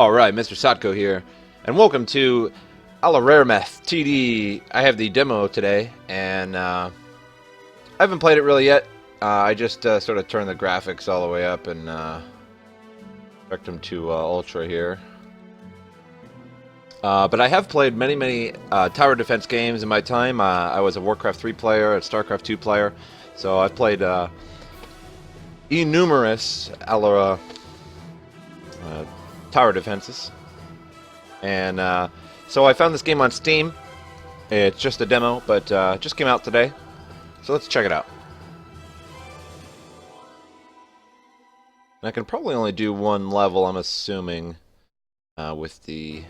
Alright, MrSotko here, and welcome to Alarameth TD. I have the demo today, and I haven't played it really yet. I just sort of turned the graphics all the way up and checked them to Ultra here. But I have played many tower defense games in my time. I was a Warcraft 3 player, a StarCraft 2 player, so I've played innumerous tower defenses. And so I found this game on Steam. It's just a demo, but it just came out today. So let's check it out. And I can probably only do one level, I'm assuming, with the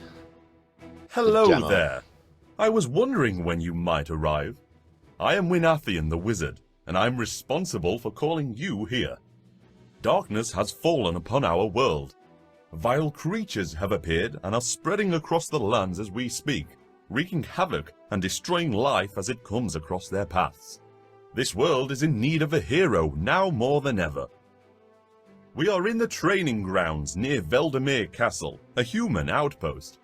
Hello demo. there. I was wondering when you might arrive. I am Wynathean the Wizard, and I'm responsible for calling you here. Darkness has fallen upon our world. Vile creatures have appeared and are spreading across the lands as we speak, wreaking havoc and destroying life as it comes across their paths. This world is in need of a hero now more than ever. We are in the training grounds near Veldamir Castle, a human outpost.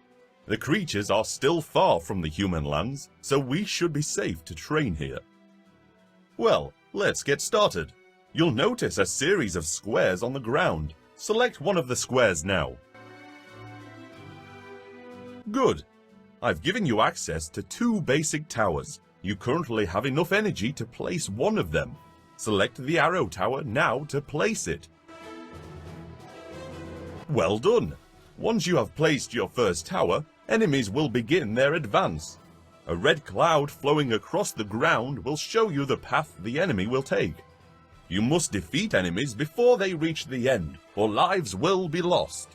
The creatures are still far from the human lands, so we should be safe to train here. Well, let's get started. You'll notice a series of squares on the ground. Select one of the squares now. Good. I've given you access to 2 basic towers. You currently have enough energy to place one of them. Select the arrow tower now to place it. Well done. Once you have placed your first tower, enemies will begin their advance. A red cloud flowing across the ground will show you the path the enemy will take. You must defeat enemies before they reach the end, or lives will be lost.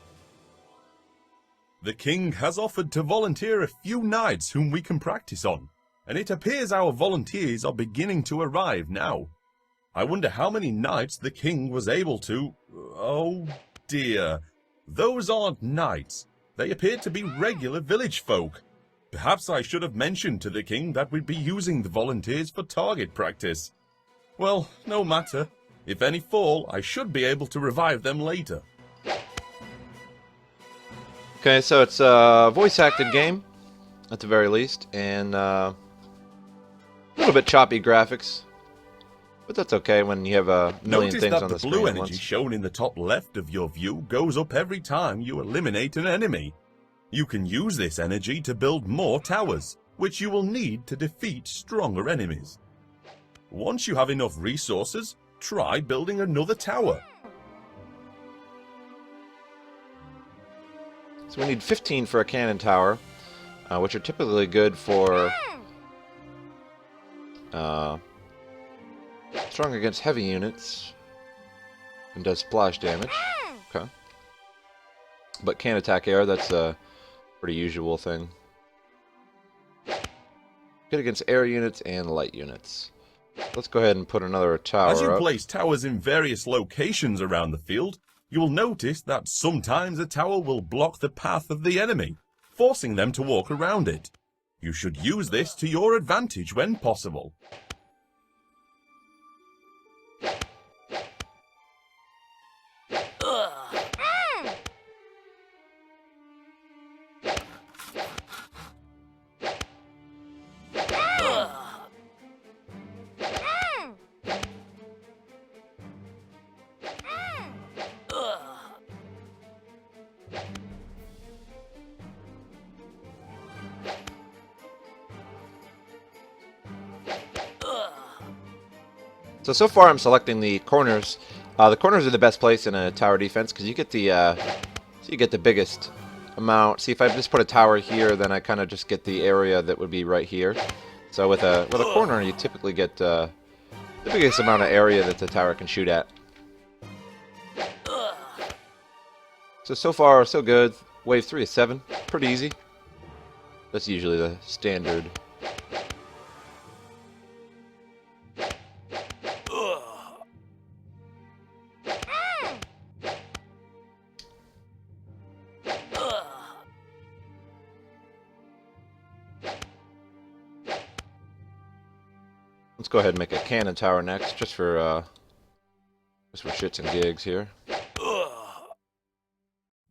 The king has offered to volunteer a few knights whom we can practice on, and it appears our volunteers are beginning to arrive now. I wonder how many knights the king was able to... Oh dear, those aren't knights. They appear to be regular village folk. Perhaps I should have mentioned to the king that we'd be using the volunteers for target practice. Well, no matter. If any fall, I should be able to revive them later. Okay, so it's a voice-acted game, at the very least, and a little bit choppy graphics, but that's okay when you have a million Notice things that on the the screen blue at energy once. shown in the top left of your view goes up every time you eliminate an enemy. You can use this energy to build more towers, which you will need to defeat stronger enemies. Once you have enough resources, try building another tower. So we need 15 for a cannon tower, which are typically good for strong against heavy units and does splash damage. Okay, but can attack air. That's a pretty usual thing. Good against air units and light units. Let's go ahead and put another tower As you up. place towers in various locations around the field, you will notice that sometimes a tower will block the path of the enemy, forcing them to walk around it. You should use this to your advantage when possible. So far I'm selecting the corners. The corners are the best place in a tower defense because you get the biggest amount. See, if I just put a tower here, then I kind of just get the area that would be right here. So with a corner, you typically get the biggest amount of area that the tower can shoot at. So far so good. Wave 3 is 7, pretty easy. That's usually the standard. Let's go ahead and make a cannon tower next, just for shits and gigs here.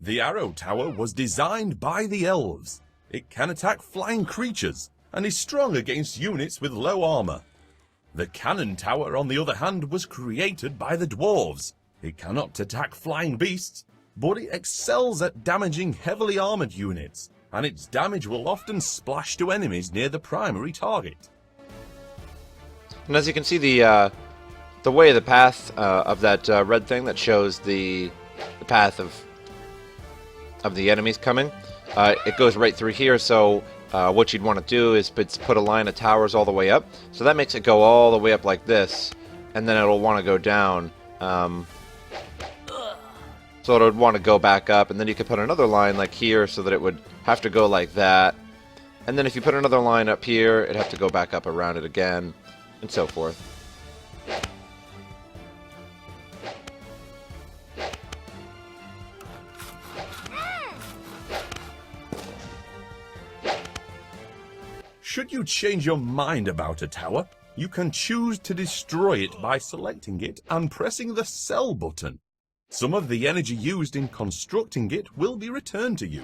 The arrow tower was designed by the elves. It can attack flying creatures and is strong against units with low armor. The cannon tower, on the other hand, was created by the dwarves. It cannot attack flying beasts, but it excels at damaging heavily armored units, and its damage will often splash to enemies near the primary target. And as you can see, the way the path of that red thing that shows the path of the enemies coming, it goes right through here. So what you'd want to do is put a line of towers all the way up. So that makes it go all the way up like this, and then it'll want to go down. So it would want to go back up, and then you could put another line like here so that it would have to go like that. And then if you put another line up here, it'd have to go back up around it again, and so forth. Should you change your mind about a tower, you can choose to destroy it by selecting it and pressing the sell button. Some of the energy used in constructing it will be returned to you.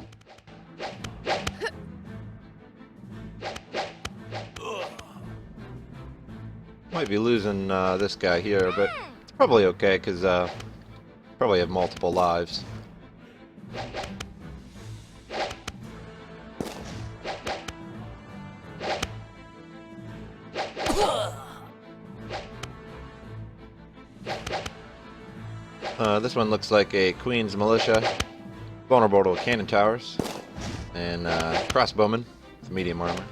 Might be losing this guy here, but it's probably okay because probably have multiple lives. This one looks like a Queen's Militia, vulnerable to cannon towers, and crossbowmen with medium armor.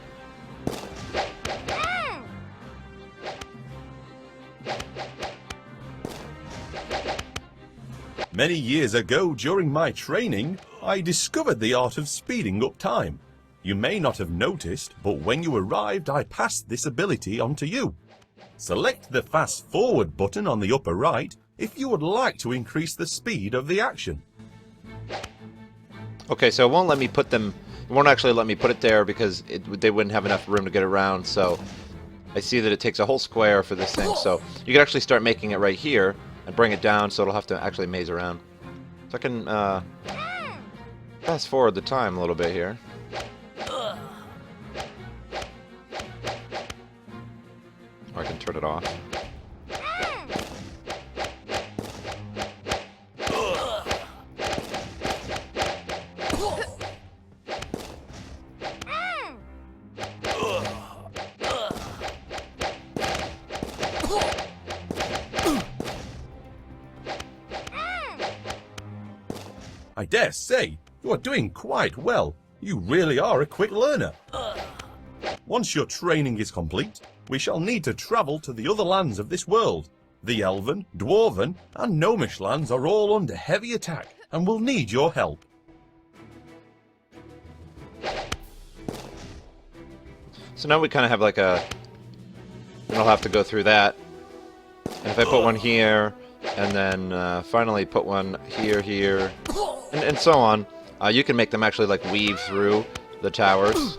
Many years ago, during my training, I discovered the art of speeding up time. You may not have noticed, but when you arrived, I passed this ability on to you. Select the fast forward button on the upper right if you would like to increase the speed of the action. Okay, so it won't let me put them. It won't actually let me put it there because they wouldn't have enough room to get around. So I see that it takes a whole square for this thing. So you could actually start making it right here and bring it down, so it'll have to actually maze around. So I can fast forward the time a little bit here. Or I can turn it off. I dare say, you are doing quite well. You really are a quick learner. Once your training is complete, we shall need to travel to the other lands of this world. The elven, dwarven, and gnomish lands are all under heavy attack and will need your help. So now we kind of have like a... And I'll have to go through that. And if I put one here, and then finally put one here, and so on, you can make them actually like weave through the towers.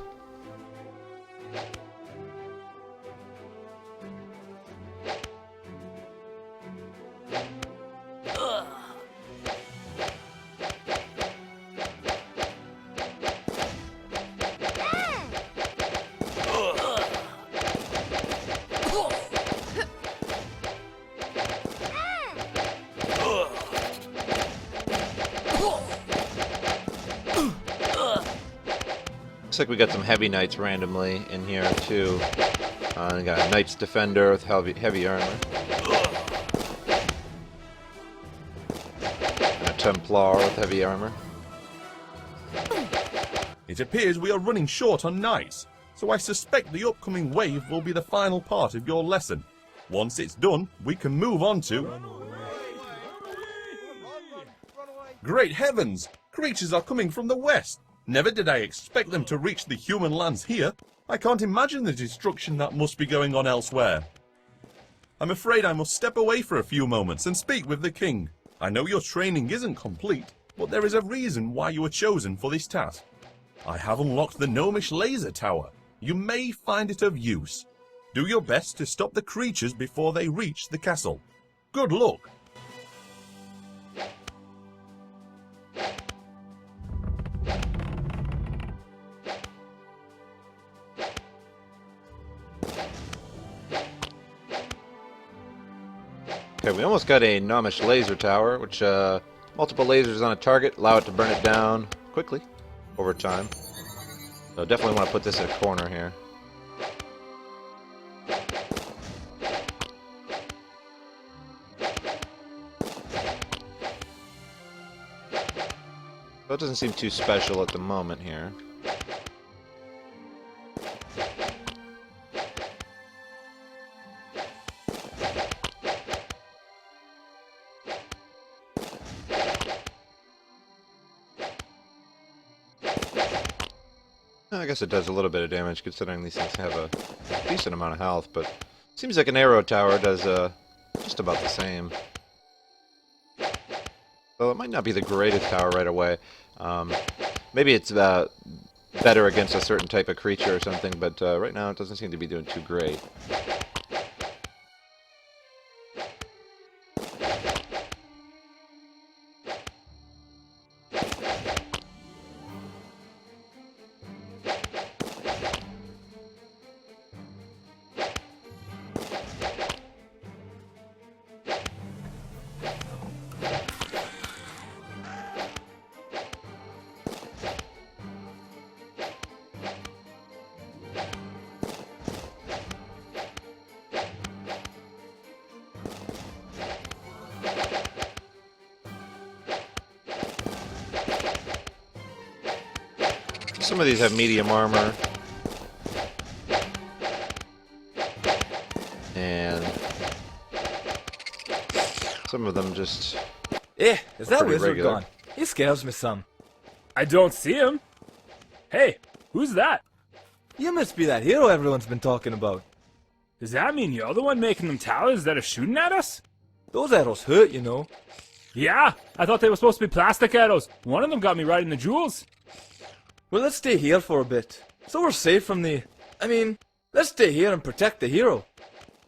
Looks like we got some heavy knights randomly in here too. We got a knight's defender with heavy armor, and a Templar with heavy armor. It appears we are running short on knights, so I suspect the upcoming wave will be the final part of your lesson. Once it's done, we can move on to... Great heavens! Creatures are coming from the west! Never did I expect them to reach the human lands here. I can't imagine the destruction that must be going on elsewhere. I'm afraid I must step away for a few moments and speak with the king. I know your training isn't complete, but there is a reason why you were chosen for this task. I have unlocked the gnomish laser tower. You may find it of use. Do your best to stop the creatures before they reach the castle. Good luck! Okay, we almost got a gnomish laser tower, which multiple lasers on a target allow it to burn it down quickly over time. So definitely want to put this in a corner here. That doesn't seem too special at the moment here. I guess it does a little bit of damage considering these things have a decent amount of health, but seems like an arrow tower does just about the same. Well, it might not be the greatest tower right away. Maybe it's better against a certain type of creature or something, but right now it doesn't seem to be doing too great. Some of these have medium armor. And some of them just... Eh, is that pretty wizard regular. gone? He scares me some. I don't see him. Hey, who's that? You must be that hero everyone's been talking about. Does that mean you're the one making them towers that are shooting at us? Those arrows hurt, you know. Yeah, I thought they were supposed to be plastic arrows. One of them got me right in the jewels. Well, let's stay here for a bit. So we're safe from the... I mean, let's stay here and protect the hero.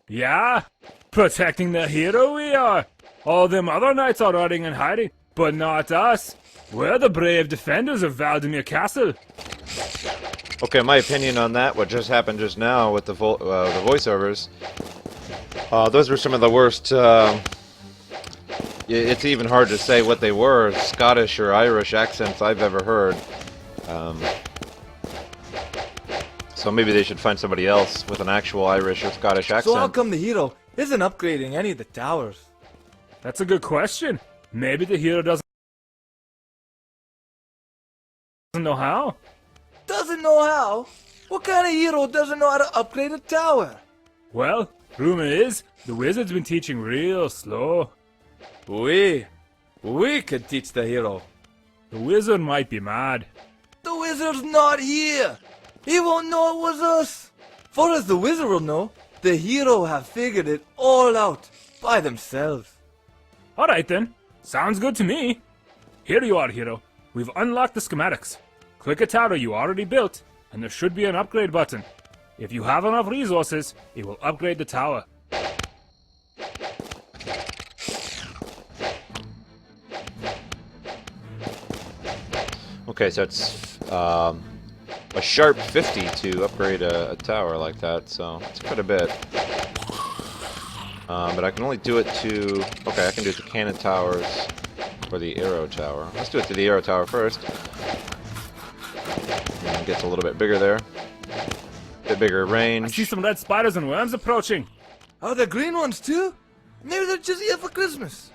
Yeah, protecting the hero we are. All them other knights are running and hiding, but not us. We're the brave defenders of Veldamir Castle. Okay, my opinion on that, what just happened just now with the voiceovers, those were some of the worst, it's even hard to say what they were, Scottish or Irish accents I've ever heard. So maybe they should find somebody else with an actual Irish or Scottish accent. So how come the hero isn't upgrading any of the towers? That's a good question. Maybe the hero doesn't know how. Doesn't know how? What kind of hero doesn't know how to upgrade a tower? Well, rumor is the wizard's been teaching real slow. We could teach the hero. The wizard might be mad. The wizard's not here. He won't know it was us. For as the wizard will know, the hero have figured it all out by themselves. Alright then, sounds good to me. Here you are, hero. We've unlocked the schematics. Click a tower you already built, and there should be an upgrade button. If you have enough resources, it will upgrade the tower. Okay, so it's a sharp 50 to upgrade a tower like that, so it's quite a bit. But I can only do it to... Okay, I can do it to cannon towers or the arrow tower. Let's do it to the arrow tower first. And it gets a little bit bigger there. Bit bigger range. I see some red spiders and worms approaching. Are there green ones too? Maybe they're just here for Christmas.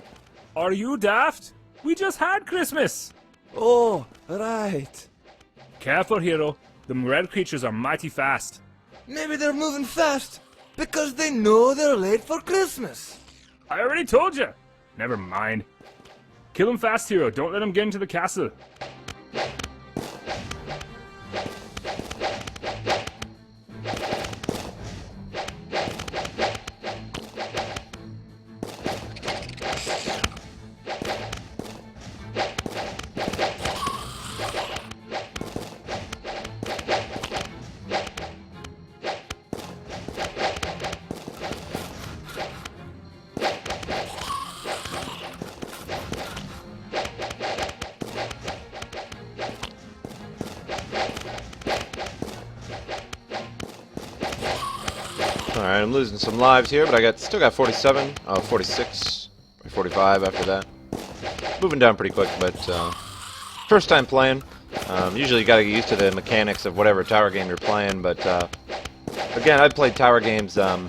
Are you daft? We just had Christmas. Oh, right. Careful, hero. Them red creatures are mighty fast. Maybe they're moving fast because they know they're late for Christmas. I already told you. Never mind. Kill them fast, hero. Don't let them get into the castle. Alright, I'm losing some lives here, but I still got 47, 46, or 45 after that. Moving down pretty quick, but first time playing. Usually you gotta get used to the mechanics of whatever tower game you're playing, but again, I've played tower games, oh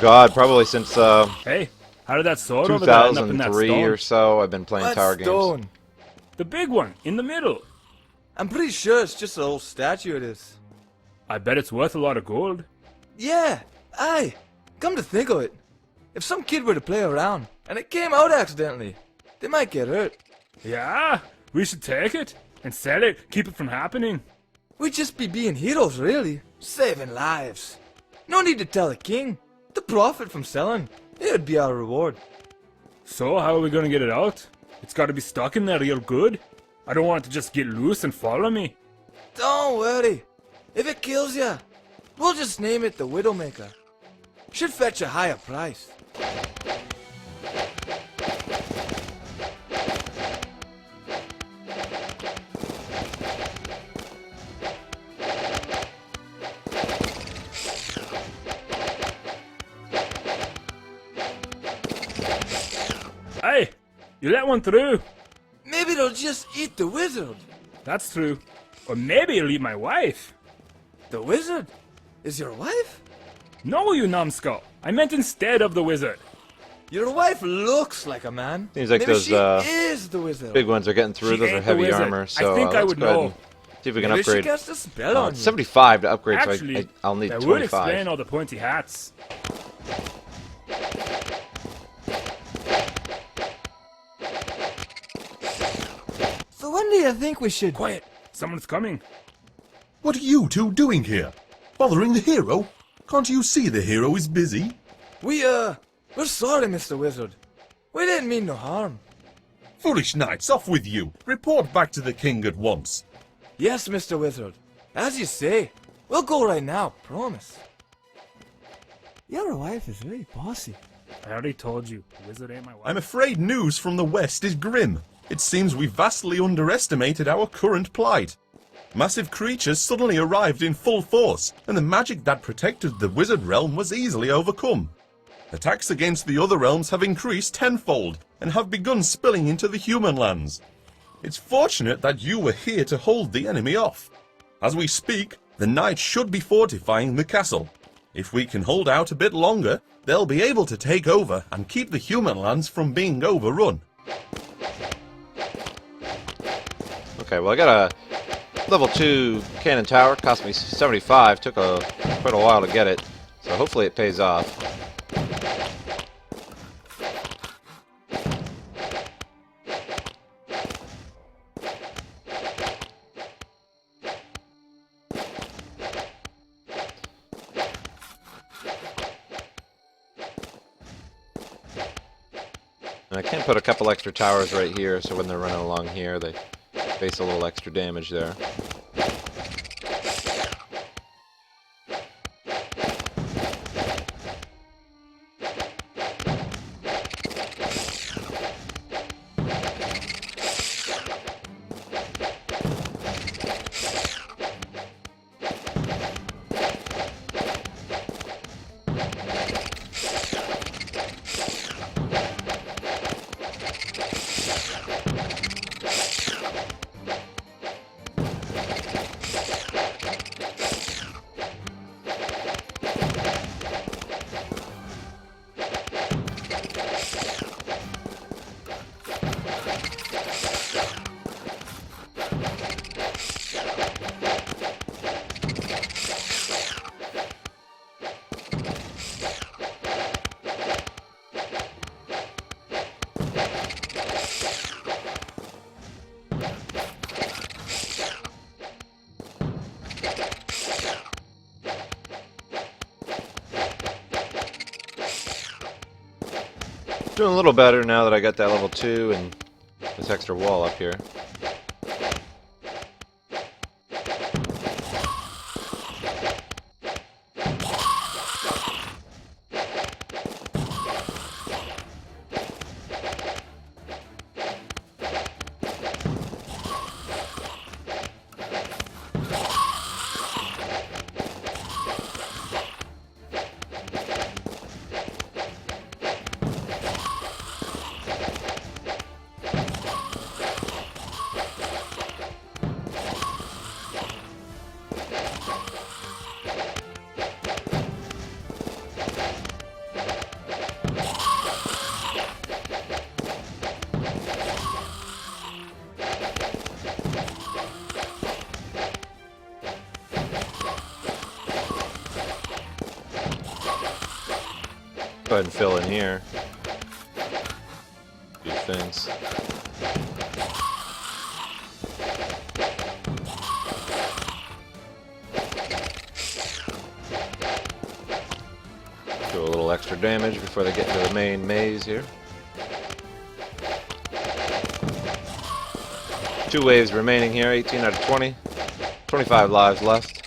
god, probably since Hey, how did that sword over there end up in that 2003 stone? or so. I've been playing What tower games. stone? The big one, in the middle. I'm pretty sure it's just an old statue it is. I bet it's worth a lot of gold. Yeah, aye. Come to think of it, if some kid were to play around and it came out accidentally, they might get hurt. Yeah, we should take it and sell it, keep it from happening. We'd just be being heroes, really, saving lives. No need to tell the king. The profit from selling, it would be our reward. So, how are we gonna get it out? It's gotta be stuck in there real good. I don't want it to just get loose and follow me. Don't worry. If it kills ya, we'll just name it the Widowmaker. Should fetch a higher price. Hey, you let one through. Maybe they'll just eat the wizard. That's true. Or maybe it'll eat my wife. The wizard? Is your wife? No, you numbskull. I meant instead of the wizard. Your wife looks like a man. Seems like Maybe those, she is the wizard. Big ones are getting through. She Those are ain't the heavy wizard. armor, so I think I let's would go ahead know. and see if we can Maybe she upgrade. cast a spell on It's you. 75 to upgrade, Actually, so I'll need that would 25. explain all the pointy hats. So when do you think we should... Quiet. Someone's coming. What are you two doing here? Bothering the hero? Can't you see the hero is busy? We're sorry, Mr. Wizard. We didn't mean no harm. Foolish knights, off with you! Report back to the king at once. Yes, Mr. Wizard. As you say, we'll go right now, promise. Your wife is very bossy. I already told you, the wizard ain't my wife. I'm afraid news from the west is grim. It seems we vastly underestimated our current plight. Massive creatures suddenly arrived in full force, and the magic that protected the wizard realm was easily overcome. Attacks against the other realms have increased tenfold, and have begun spilling into the human lands. It's fortunate that you were here to hold the enemy off. As we speak, the knights should be fortifying the castle. If we can hold out a bit longer, they'll be able to take over and keep the human lands from being overrun. Okay, well I got a level 2 cannon tower. Cost me 75. Took quite a while to get it, so hopefully it pays off. And I can put a couple extra towers right here, so when they're running along here, they face a little extra damage there. Doing a little better now that I got that level 2 and this extra wall up here. Go ahead and fill in here. A few things. Do a little extra damage before they get to the main maze here. 2 waves remaining here, 18 out of 20. 25 lives left.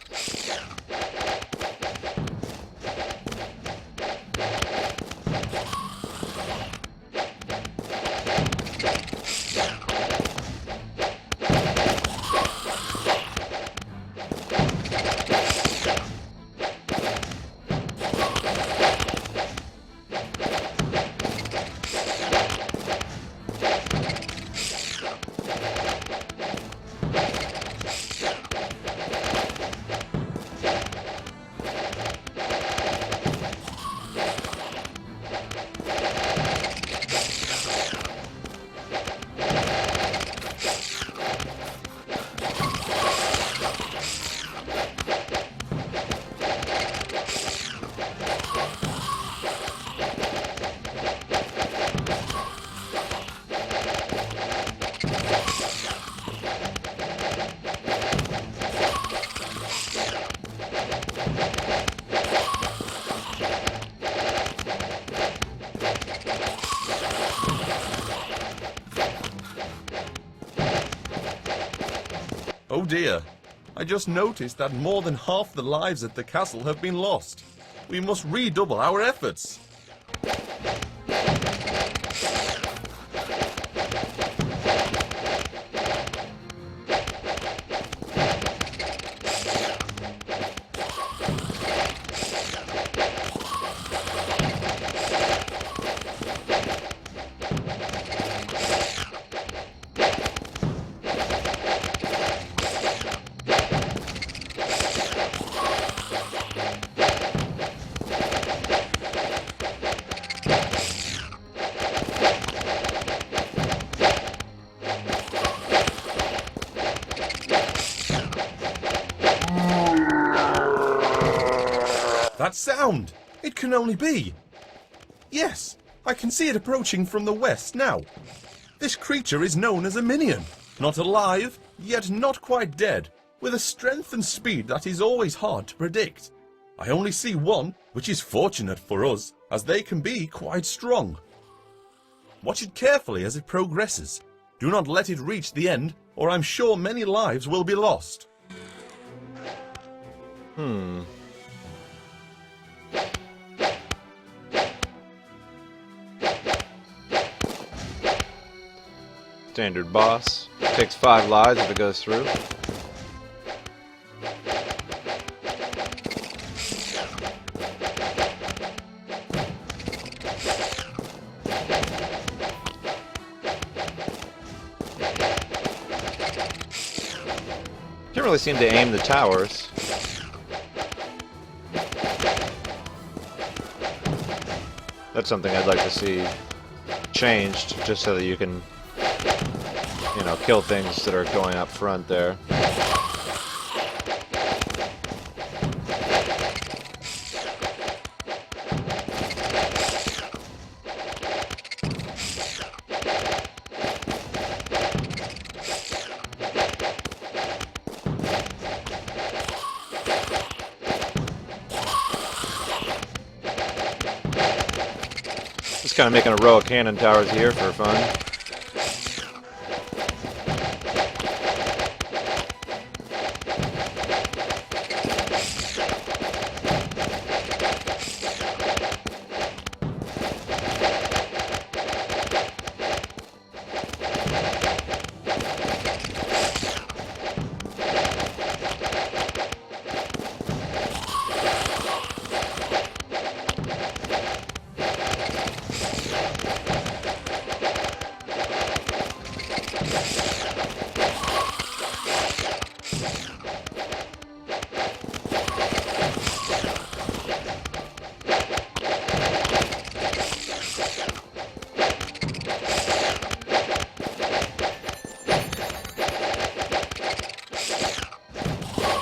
Oh dear, I just noticed that more than half the lives at the castle have been lost. We must redouble our efforts. That sound! It can only be... Yes, I can see it approaching from the west now. This creature is known as a minion. Not alive, yet not quite dead, with a strength and speed that is always hard to predict. I only see one, which is fortunate for us, as they can be quite strong. Watch it carefully as it progresses. Do not let it reach the end, or I'm sure many lives will be lost. Standard boss. Takes 5 lives if it goes through. Can't really seem to aim the towers. That's something I'd like to see changed, just so that you can, you know, kill things that are going up front there. Just kind of making a row of cannon towers here for fun.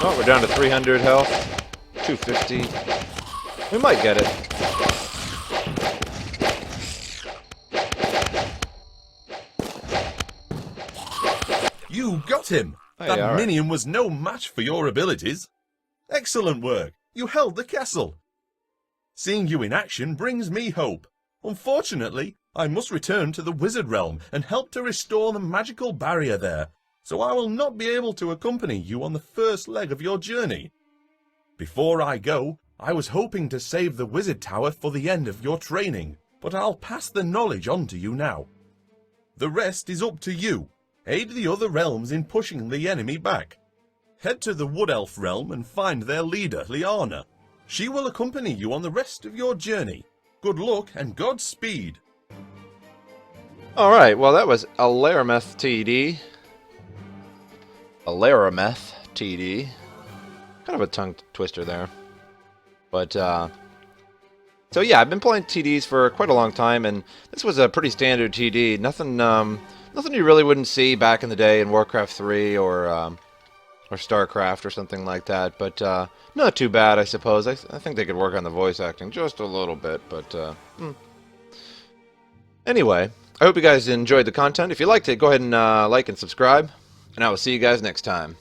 Oh, we're down to 300 health. 250. We might get it. got him! Hey, That alright. minion was no match for your abilities. Excellent work! You held the castle. Seeing you in action brings me hope. Unfortunately, I must return to the wizard realm and help to restore the magical barrier there, so I will not be able to accompany you on the first leg of your journey. Before I go, I was hoping to save the wizard tower for the end of your training, but I'll pass the knowledge on to you now. The rest is up to you. Aid the other realms in pushing the enemy back. Head to the Wood Elf realm and find their leader, Liana. She will accompany you on the rest of your journey. Good luck and Godspeed. Alright, well that was Alarameth TD. Alarameth TD. Kind of a tongue twister there. But, so yeah, I've been playing TDs for quite a long time, and this was a pretty standard TD. Nothing you really wouldn't see back in the day in Warcraft 3 or StarCraft or something like that. But not too bad, I suppose. I think they could work on the voice acting just a little bit. But anyway, I hope you guys enjoyed the content. If you liked it, go ahead and like and subscribe, and I will see you guys next time.